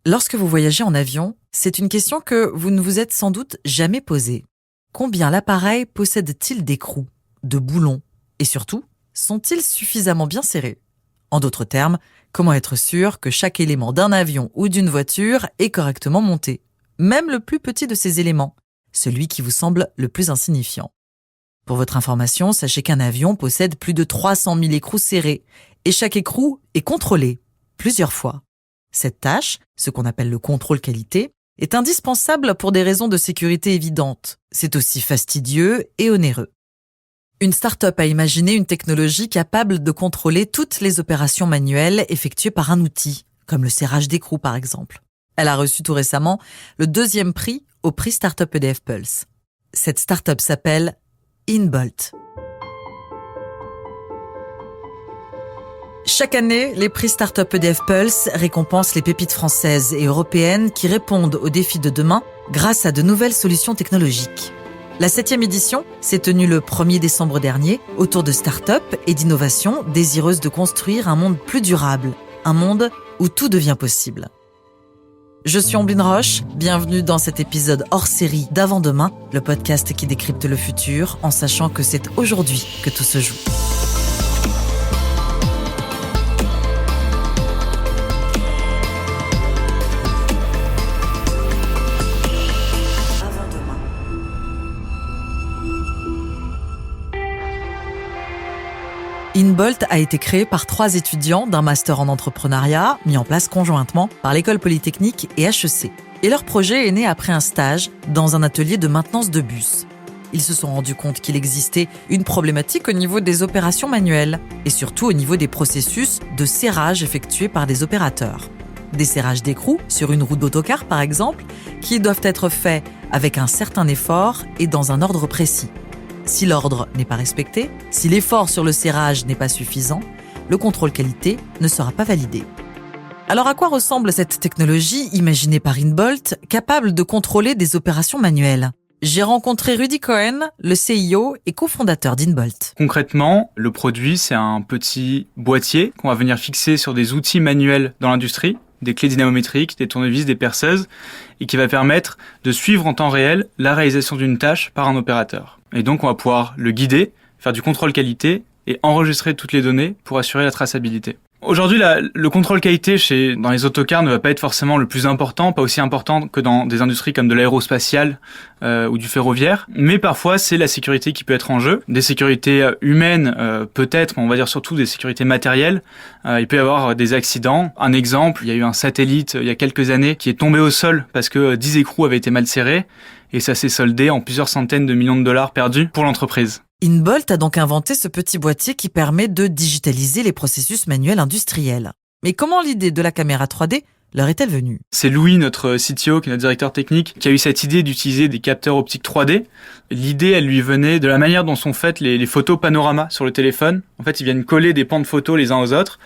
Lorsque vous voyagez en avion, c'est une question que vous ne vous êtes sans doute jamais posée. Combien l'appareil possède-t-il d'écrous, de boulons et surtout, sont-ils suffisamment bien serrés? En d'autres termes, comment être sûr que chaque élément d'un avion ou d'une voiture est correctement monté? Même le plus petit de ces éléments, celui qui vous semble le plus insignifiant. Pour votre information, sachez qu'un avion possède plus de 300 000 écrous serrés et chaque écrou est contrôlé plusieurs fois. Cette tâche, ce qu'on appelle le contrôle qualité, est indispensable pour des raisons de sécurité évidentes. C'est aussi fastidieux et onéreux. Une start-up a imaginé une technologie capable de contrôler toutes les opérations manuelles effectuées par un outil, comme le serrage d'écrous par exemple. Elle a reçu tout récemment le 2e prix au prix Startup EDF Pulse. Cette start-up s'appelle InBolt. Chaque année, les prix Startup EDF Pulse récompensent les pépites françaises et européennes qui répondent aux défis de demain grâce à de nouvelles solutions technologiques. La 7e édition s'est tenue le 1er décembre dernier autour de start-up et d'innovations désireuses de construire un monde plus durable, un monde où tout devient possible. Je suis Ambline Roche, bienvenue dans cet épisode hors série d'Avant-demain, le podcast qui décrypte le futur en sachant que c'est aujourd'hui que tout se joue. InBolt a été créé par 3 étudiants d'un master en entrepreneuriat mis en place conjointement par l'École Polytechnique et HEC. Et leur projet est né après un stage dans un atelier de maintenance de bus. Ils se sont rendus compte qu'il existait une problématique au niveau des opérations manuelles et surtout au niveau des processus de serrage effectués par des opérateurs. Des serrages d'écrous sur une route d'autocar par exemple, qui doivent être faits avec un certain effort et dans un ordre précis. Si l'ordre n'est pas respecté, si l'effort sur le serrage n'est pas suffisant, le contrôle qualité ne sera pas validé. Alors à quoi ressemble cette technologie imaginée par InBolt, capable de contrôler des opérations manuelles? J'ai rencontré Rudy Cohen, le CIO et cofondateur d'InBolt. Concrètement, le produit, c'est un petit boîtier qu'on va venir fixer sur des outils manuels dans l'industrie, des clés dynamométriques, des tournevis, des perceuses, et qui va permettre de suivre en temps réel la réalisation d'une tâche par un opérateur. Et donc, on va pouvoir le guider, faire du contrôle qualité et enregistrer toutes les données pour assurer la traçabilité. Aujourd'hui, le contrôle qualité dans les autocars ne va pas être forcément le plus important, pas aussi important que dans des industries comme de l'aérospatiale ou du ferroviaire. Mais parfois, c'est la sécurité qui peut être en jeu. Des sécurités humaines, peut-être, mais on va dire surtout des sécurités matérielles. Il peut y avoir des accidents. Un exemple, il y a eu un satellite il y a quelques années qui est tombé au sol parce que 10 écrous avaient été mal serrés. Et ça s'est soldé en plusieurs centaines de millions de dollars perdus pour l'entreprise. InBolt a donc inventé ce petit boîtier qui permet de digitaliser les processus manuels industriels. Mais comment l'idée de la caméra 3D leur est-elle venue? C'est Louis, notre CTO, qui est notre directeur technique, qui a eu cette idée d'utiliser des capteurs optiques 3D. L'idée, elle lui venait de la manière dont sont faites les photos panorama sur le téléphone. En fait, ils viennent coller des pans de photos les uns aux autres.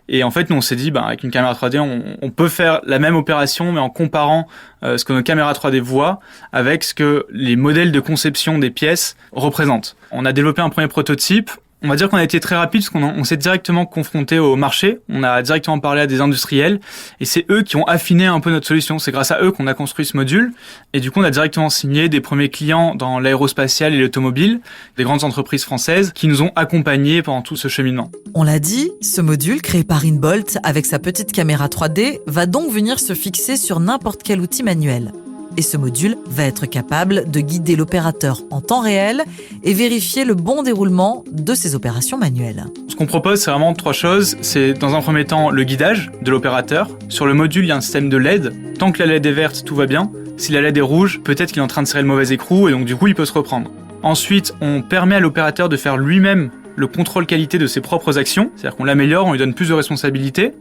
Et en fait, nous, on s'est dit, avec une caméra 3D, on peut faire la même opération, mais en comparant ce que nos caméras 3D voient avec ce que les modèles de conception des pièces représentent. On a développé un premier prototype. On va dire qu'on a été très rapide parce qu'on s'est directement confronté au marché. On a directement parlé à des industriels et c'est eux qui ont affiné un peu notre solution. C'est grâce à eux qu'on a construit ce module. Et du coup, on a directement signé des premiers clients dans l'aérospatial et l'automobile, des grandes entreprises françaises qui nous ont accompagnés pendant tout ce cheminement. On l'a dit, ce module créé par InBolt avec sa petite caméra 3D va donc venir se fixer sur n'importe quel outil manuel. Et ce module va être capable de guider l'opérateur en temps réel et vérifier le bon déroulement de ses opérations manuelles. Ce qu'on propose, c'est vraiment 3 choses. C'est dans un premier temps le guidage de l'opérateur. Sur le module, il y a un système de LED. Tant que la LED est verte, tout va bien. Si la LED est rouge, peut-être qu'il est en train de serrer le mauvais écrou et donc du coup, il peut se reprendre. Ensuite, on permet à l'opérateur de faire lui-même le contrôle qualité de ses propres actions, c'est-à-dire qu'on l'améliore, on lui donne plus de responsabilités.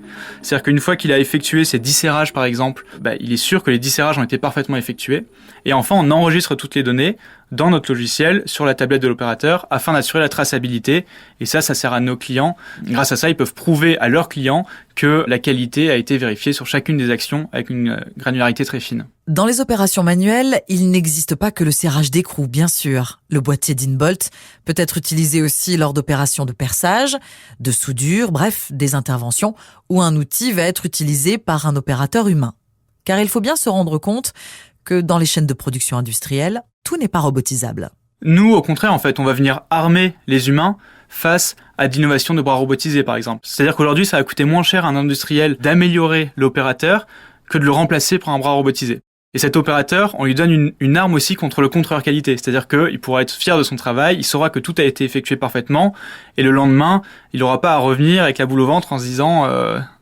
C'est-à-dire qu'une fois qu'il a effectué ses 10 serrages par exemple, il est sûr que les 10 serrages ont été parfaitement effectués. Et enfin, on enregistre toutes les données dans notre logiciel sur la tablette de l'opérateur afin d'assurer la traçabilité. Et ça sert à nos clients. Grâce à ça, ils peuvent prouver à leurs clients que la qualité a été vérifiée sur chacune des actions avec une granularité très fine. Dans les opérations manuelles, il n'existe pas que le serrage d'écrou, bien sûr. Le boîtier d'InBolt peut être utilisé aussi lors d'opérations de perçage, de soudure, bref, des interventions où un outil va être utilisé par un opérateur humain. Car il faut bien se rendre compte que dans les chaînes de production industrielle, tout n'est pas robotisable. Nous, au contraire, en fait, on va venir armer les humains face à de l'innovation de bras robotisés, par exemple. C'est-à-dire qu'aujourd'hui, ça va coûter moins cher à un industriel d'améliorer l'opérateur que de le remplacer par un bras robotisé. Et cet opérateur, on lui donne une arme aussi contre le contrôleur qualité. C'est-à-dire qu'il pourra être fier de son travail, il saura que tout a été effectué parfaitement, et le lendemain, il n'aura pas à revenir avec la boule au ventre en se disant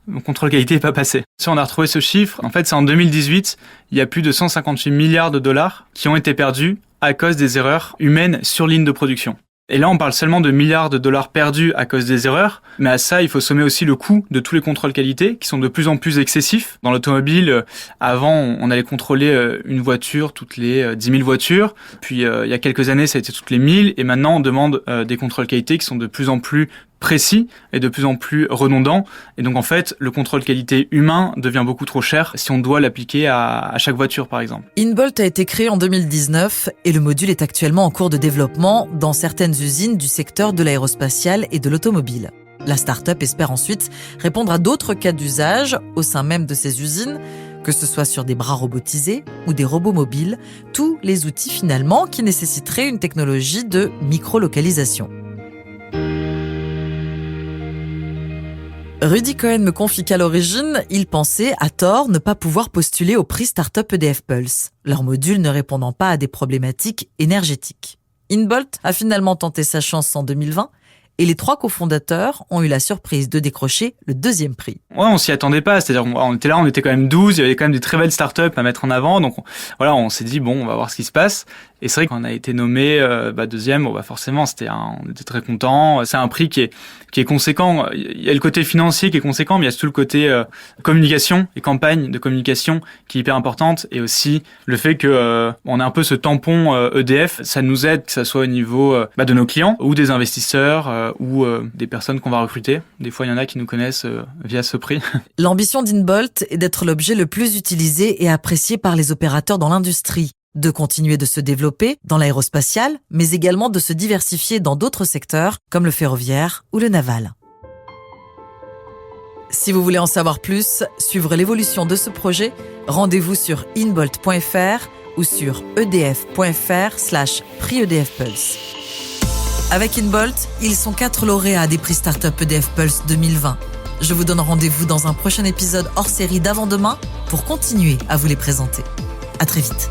mon contrôle qualité n'est pas passé. Si on a retrouvé ce chiffre, en fait, c'est en 2018, il y a plus de 158 milliards de dollars qui ont été perdus à cause des erreurs humaines sur ligne de production. Et là, on parle seulement de milliards de dollars perdus à cause des erreurs, mais à ça, il faut sommer aussi le coût de tous les contrôles qualité qui sont de plus en plus excessifs. Dans l'automobile, avant, on allait contrôler une voiture toutes les 10 000 voitures, puis il y a quelques années, ça a été toutes les 1000, et maintenant, on demande des contrôles qualité qui sont de plus en plus précis et de plus en plus redondants. Et donc, en fait, le contrôle qualité humain devient beaucoup trop cher si on doit l'appliquer à chaque voiture, par exemple. InBolt a été créé en 2019 et le module est actuellement en cours de développement dans certaines usines du secteur de l'aérospatial et de l'automobile. La start-up espère ensuite répondre à d'autres cas d'usage au sein même de ces usines, que ce soit sur des bras robotisés ou des robots mobiles, tous les outils finalement qui nécessiteraient une technologie de micro-localisation. Rudy Cohen me confie qu'à l'origine, il pensait, à tort, ne pas pouvoir postuler au prix Startup EDF Pulse, leur module ne répondant pas à des problématiques énergétiques. InBolt a finalement tenté sa chance en 2020 et les 3 cofondateurs ont eu la surprise de décrocher le 2e prix. Ouais, on s'y attendait pas, c'est-à-dire on était là, on était quand même 12, il y avait quand même des très belles startups à mettre en avant, donc on s'est dit bon, on va voir ce qui se passe. Et c'est vrai qu'on a été nommé 2e, forcément, on était très contents. C'est un prix qui est conséquent. Il y a le côté financier qui est conséquent, mais il y a tout le côté communication et campagne de communication qui est hyper importante, et aussi le fait que on a un peu ce tampon EDF, ça nous aide, que ça soit au niveau de nos clients ou des investisseurs ou des personnes qu'on va recruter. Des fois, il y en a qui nous connaissent via ce prix. L'ambition d'InBolt est d'être l'objet le plus utilisé et apprécié par les opérateurs dans l'industrie, de continuer de se développer dans l'aérospatial, mais également de se diversifier dans d'autres secteurs comme le ferroviaire ou le naval. Si vous voulez en savoir plus, suivre l'évolution de ce projet, rendez-vous sur inbolt.fr ou sur edf.fr/prix EDF Pulse. Avec InBolt, ils sont 4 lauréats des prix Startup EDF Pulse 2020. Je vous donne rendez-vous dans un prochain épisode hors série d'Avant-demain pour continuer à vous les présenter. À très vite.